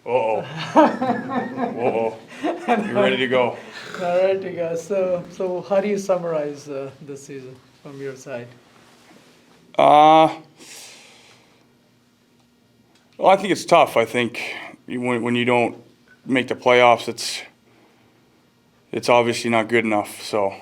Uh-oh. Uh-oh. You ready to go? All right, you guys. So how do you summarize this season from your side? Well, I think it's tough. I think when you don't make the playoffs, it's obviously not good enough. So,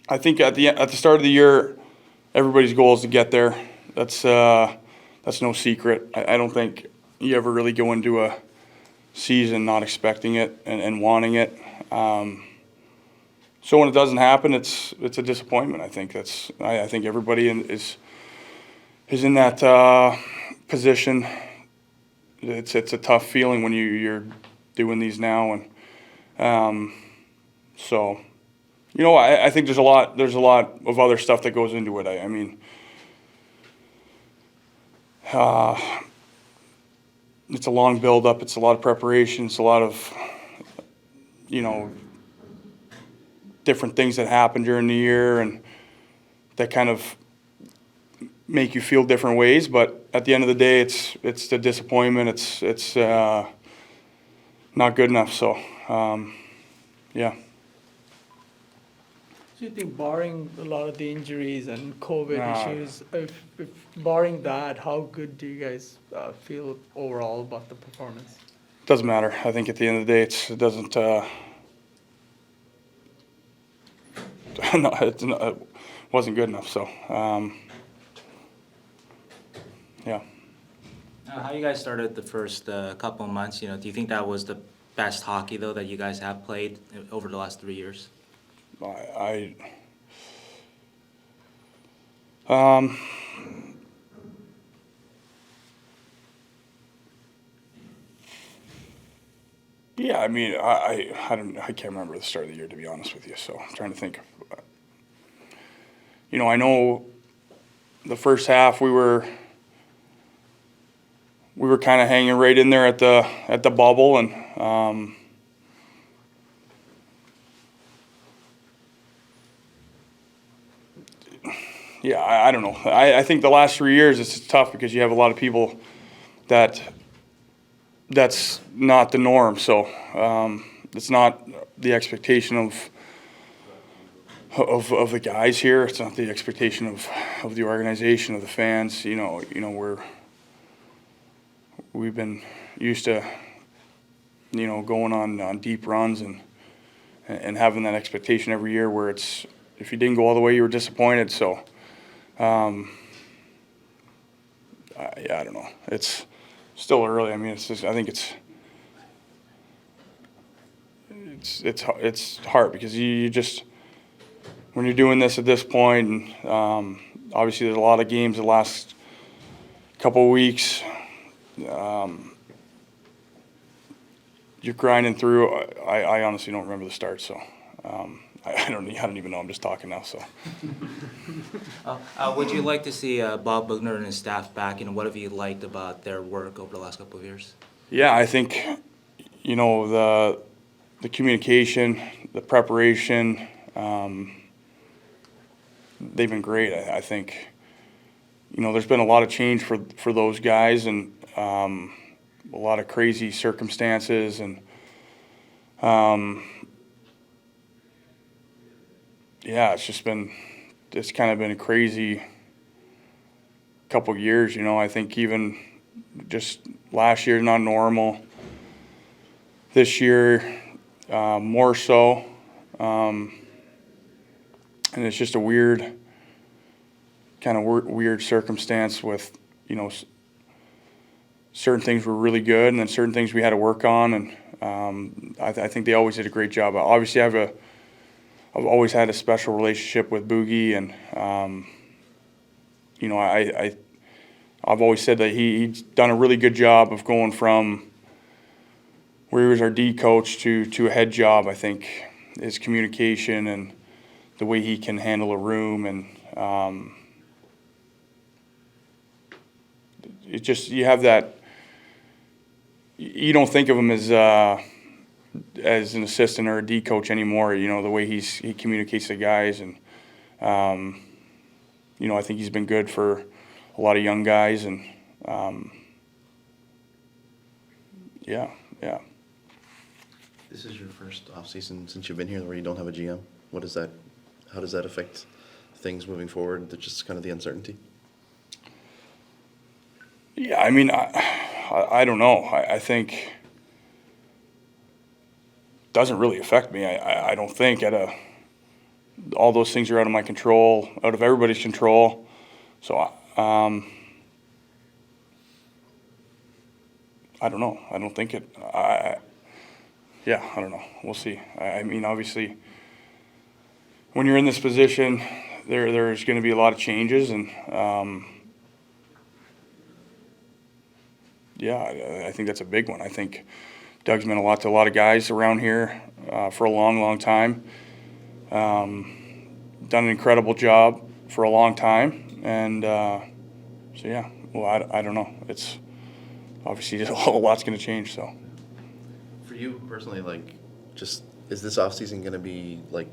I think at the start of the year, everybody's goal is to get there. That's no secret. I don't think you ever really go into a season not expecting it and wanting it. So when it doesn't happen, it's a disappointment. I think I think everybody is in that position. It's a tough feeling when you're doing these now, and so I think there's a lot of other stuff that goes into it. I mean, it's a long build up. It's a lot of preparation. It's a lot of different things that happen during the year and that kind of make you feel different ways. But at the end of the day, it's the disappointment. It's not good enough. So yeah. So you think, barring a lot of the injuries and COVID Nah. issues, if barring that, how good do you guys feel overall about the performance? Doesn't matter. I think at the end of the day, it doesn't. No, it wasn't good enough. So, yeah. How you guys started the first couple of months? Do you think that was the best hockey though that you guys have played over the last 3 years? Yeah, I mean, I can't remember the start of the year, to be honest with you. So I'm trying to think. I know the first half we were kind of hanging right in there at the bubble, and yeah, I don't know. I think the last 3 years it's tough because you have a lot of people that's not the norm. So it's not the expectation of the guys here. It's not the expectation of the organization, of the fans. We've been used to going on deep runs and having that expectation every year where it's, if you didn't go all the way, you were disappointed. So yeah, I don't know. It's still early. I mean, I think it's hard because you just, when you're doing this at this point, and obviously there's a lot of games the last couple of weeks. You're grinding through. I honestly don't remember the start, so I don't even know. I'm just talking now. So Would you like to see Bob Bugner and his staff back? What have you liked about their work over the last couple of years? yeah, I think the communication, the preparation. They've been great. I think there's been a lot of change for those guys, and a lot of crazy circumstances, and yeah, it's kind of been a crazy couple of years. I think even just last year not normal. This year more so, and it's just a weird circumstance with certain things were really good, and then certain things we had to work on, and I think they always did a great job. Obviously, I've always had a special relationship with Boogie, and I've always said that he's done a really good job of going from where he was our D coach to a head job. I think his communication and the way he can handle a room, and it just, you have that. You don't think of him as as an assistant or a D coach anymore. You know, the way he communicates to guys, and you know, I think he's been good for a lot of young guys, and yeah. This is your first offseason since you've been here where you don't have a GM. How does that affect things moving forward? Just kind of the uncertainty? Yeah, I mean, I don't know. I think it doesn't really affect me. I don't think all those things are out of my control, out of everybody's control. So I don't know. I don't think it. Yeah, I don't know. We'll see. I mean, obviously, when you're in this position, there's going to be a lot of changes, and yeah, I think that's a big one. I think Doug's meant a lot to a lot of guys around here for a long, long time. Done an incredible job for a long time, and so yeah. Well, I don't know. It's obviously a lot's going to change. So For you personally, like, just is this offseason going to be like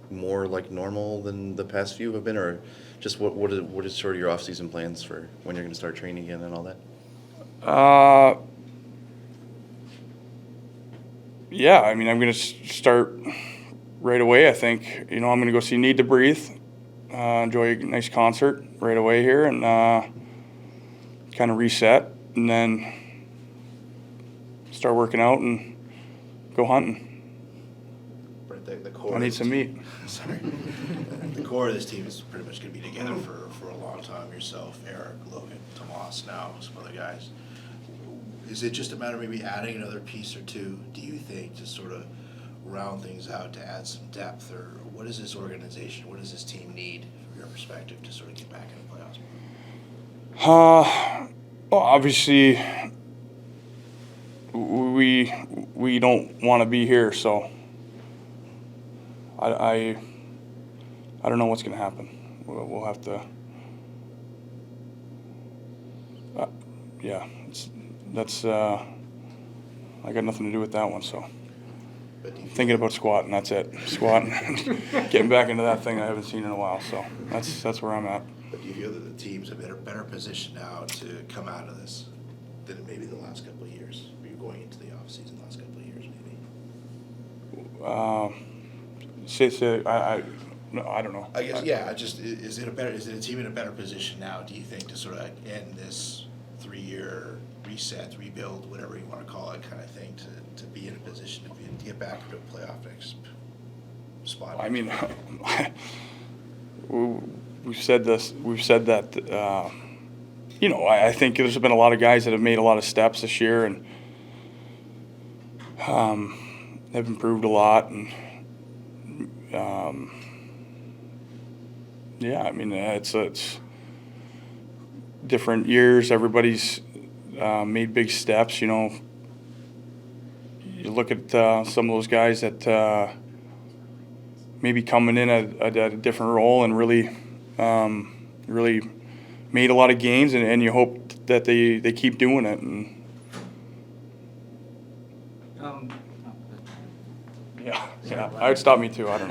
more like normal than the past few have been, or just what is sort of your offseason plans for when you're going to start training again and all that? Yeah, I mean, I'm going to start right away. I think, you know, I'm going to go see Need to Breathe, enjoy a nice concert right away here, and kind of reset, and then start working out and go hunting. But the core I of need this some team- meat. Sorry. The core of this team is pretty much going to be together for a long time. Yourself, Eric, Logan, Tomas, now some other guys. Is it just a matter of maybe adding another piece or two, do you think, to sort of round things out, to add some depth? Or what does this organization, what does this team need, from your perspective, to sort of get back in the playoffs? Well, obviously, we don't want to be here, so I don't know what's going to happen. We'll have to. Yeah, I got nothing to do with that one. So But do you feel thinking about squatting, that's it. Squatting, getting back into that thing I haven't seen in a while. So that's where I'm at. But do you feel that the team's a better position now to come out of this than maybe the last couple of years? Or you're going into the offseason the last couple of years, maybe? No, I don't know. I guess, yeah, is it a team in a better position now, do you think, to sort of end this 3-year reset, rebuild, whatever you want to call it, kind of thing, to be in a position to get back into a playoff next spot? I mean, we've said that, you know, I think there's been a lot of guys that have made a lot of steps this year and have improved a lot. And yeah, I mean, it's different years. Everybody's made big steps, you know. You look at some of those guys that maybe coming in at a different role and really made a lot of gains, and you hope that they keep doing it. And yeah, I would stop me too. I don't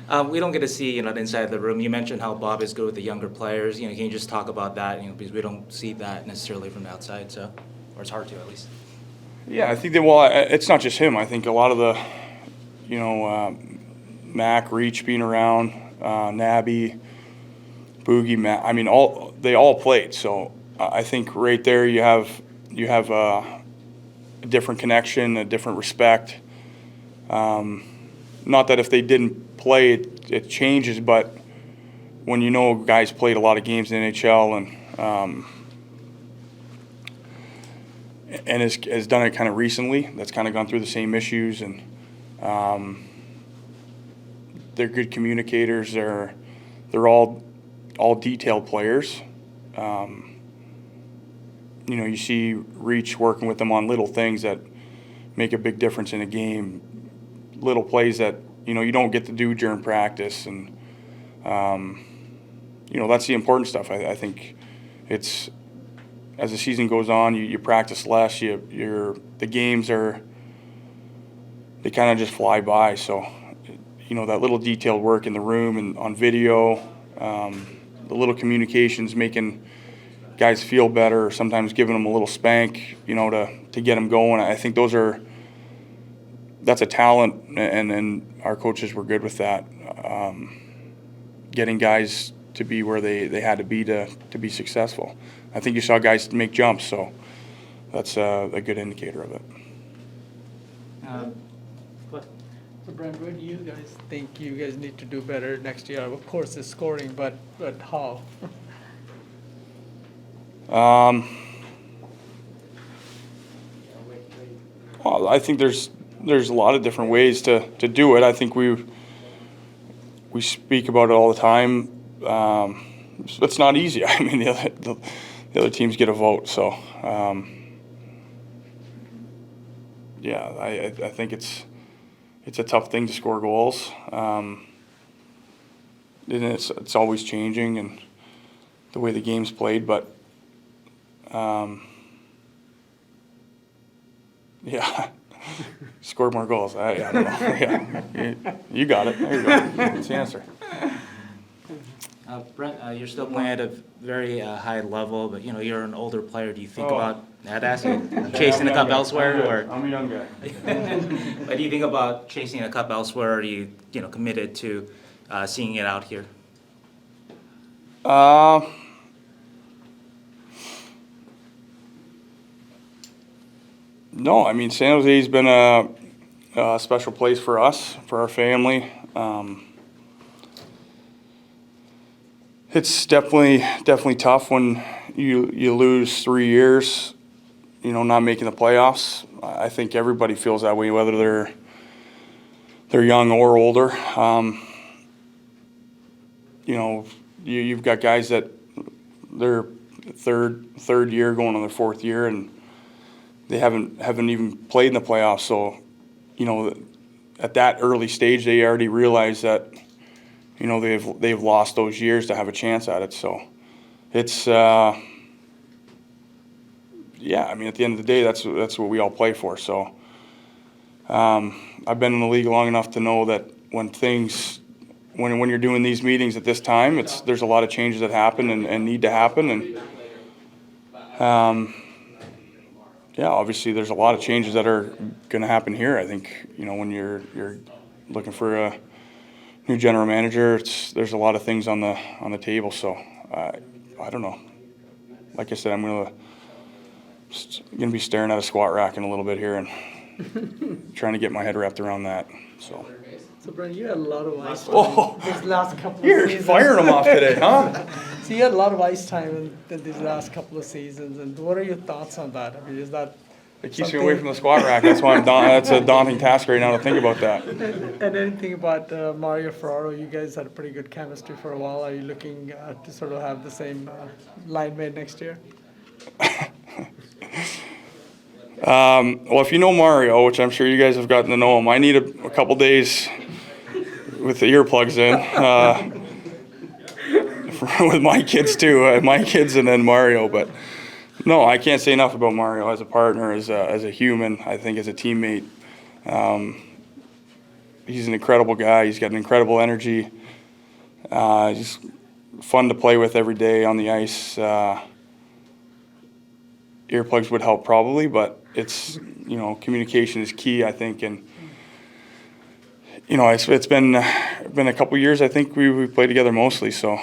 know. We don't get to see, the inside of the room. You mentioned how Bob is good with the younger players. Can you just talk about that? Because we don't see that necessarily from the outside, so, or it's hard to at least. Yeah, I think that. Well, it's not just him. I think a lot of the, Mac, Reach being around, Nabby, Boogie, Matt. I mean, they all played. So I think right there you have a different connection, a different respect. Not that if they didn't play, it changes, but when you know guys played a lot of games in the NHL and has done it kind of recently, that's kind of gone through the same issues, and they're good communicators. They're all detailed players. You see Reach working with them on little things that make a big difference in a game, little plays that, you don't get to do during practice. And, that's the important stuff. I think it's as the season goes on, you practice less. The games they kind of just fly by. So, that little detailed work in the room and on video, the little communications, making guys feel better, sometimes giving them a little spank, to get them going. I think that's a talent, and our coaches were good with that. Getting guys to be where they had to be successful. I think you saw guys make jumps, so that's a good indicator of it. So Brent, what do you guys think you guys need to do better next year? Of course, the scoring, but how? Well, I think there's a lot of different ways to do it. I think we speak about it all the time. It's not easy. I mean, the other teams get a vote, so I think it's a tough thing to score goals. And it's always changing, and the way the game's played, but score more goals. I don't know. Yeah, you got it. There you go. That's the answer. Brent, you're still playing at a very high level, but you're an older player. Do you think about chasing a cup elsewhere, or I'm a young guy. but do you think about chasing a cup elsewhere, or are you committed to seeing it out here? No, I mean, San Jose's been a special place for us, for our family. It's definitely tough when you lose 3 years, not making the playoffs. I think everybody feels that way, whether they're young or older. You've got guys that they're third year going on their fourth year, and they haven't even played in the playoffs. So, at that early stage, they already realize that they've lost those years to have a chance at it. So it's I mean, at the end of the day, that's what we all play for. So I've been in the league long enough to know that when you're doing these meetings at this time, there's a lot of changes that happen and need to happen, and obviously there's a lot of changes that are going to happen here. I think when you're looking for a new general manager, there's a lot of things on the table. So I don't know. Like I said, I'm gonna be staring at a squat rack in a little bit here and trying to get my head wrapped around that. So Brent, you had a lot of ice time Oh. these last couple of you're seasons. firing them off today, huh? So you had a lot of ice time in these last couple of seasons, and what are your thoughts on that? I mean, is that It keeps me away from the squat rack. That's why that's a daunting task right now to think about that. and anything about Mario Ferraro? You guys had a pretty good chemistry for a while. Are you looking to sort of have the same line mate next year? Well, if you know Mario, which I'm sure you guys have gotten to know him, I need a couple days with the earplugs in with my kids too, my kids and then Mario. But no, I can't say enough about Mario as a partner, as a human. I think as a teammate, he's an incredible guy. He's got an incredible energy. He's fun to play with every day on the ice. Earplugs would help probably, but it's communication is key, I think, and it's been a couple years. I think we played together mostly, so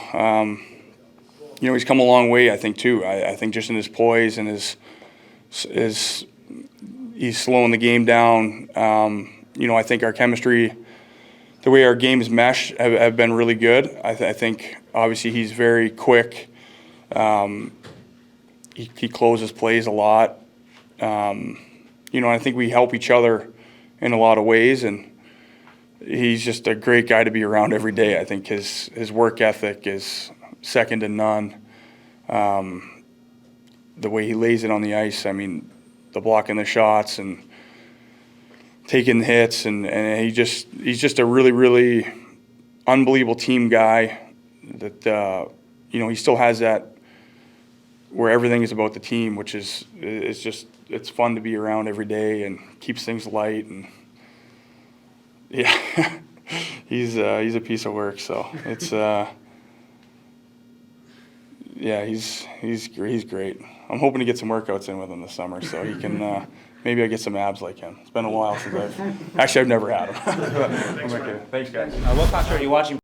he's come a long way, I think, too. I think just in his poise and his he's slowing the game down. I think our chemistry, the way our games mesh, have been really good. I think obviously he's very quick. He closes plays a lot. I think we help each other in a lot of ways, and he's just a great guy to be around every day. I think his work ethic is second to none. The way he lays it on the ice, I mean, the blocking the shots and taking the hits, and he's just a really, really unbelievable team guy that, he still has that where everything is about the team, which is just, it's fun to be around every day and keeps things light. And yeah, he's a piece of work. So it's yeah, he's great. I'm hoping to get some workouts in with him this summer so he can maybe I get some abs like him. It's been a while since I've never had them. Thanks, guys. What concert are you watching?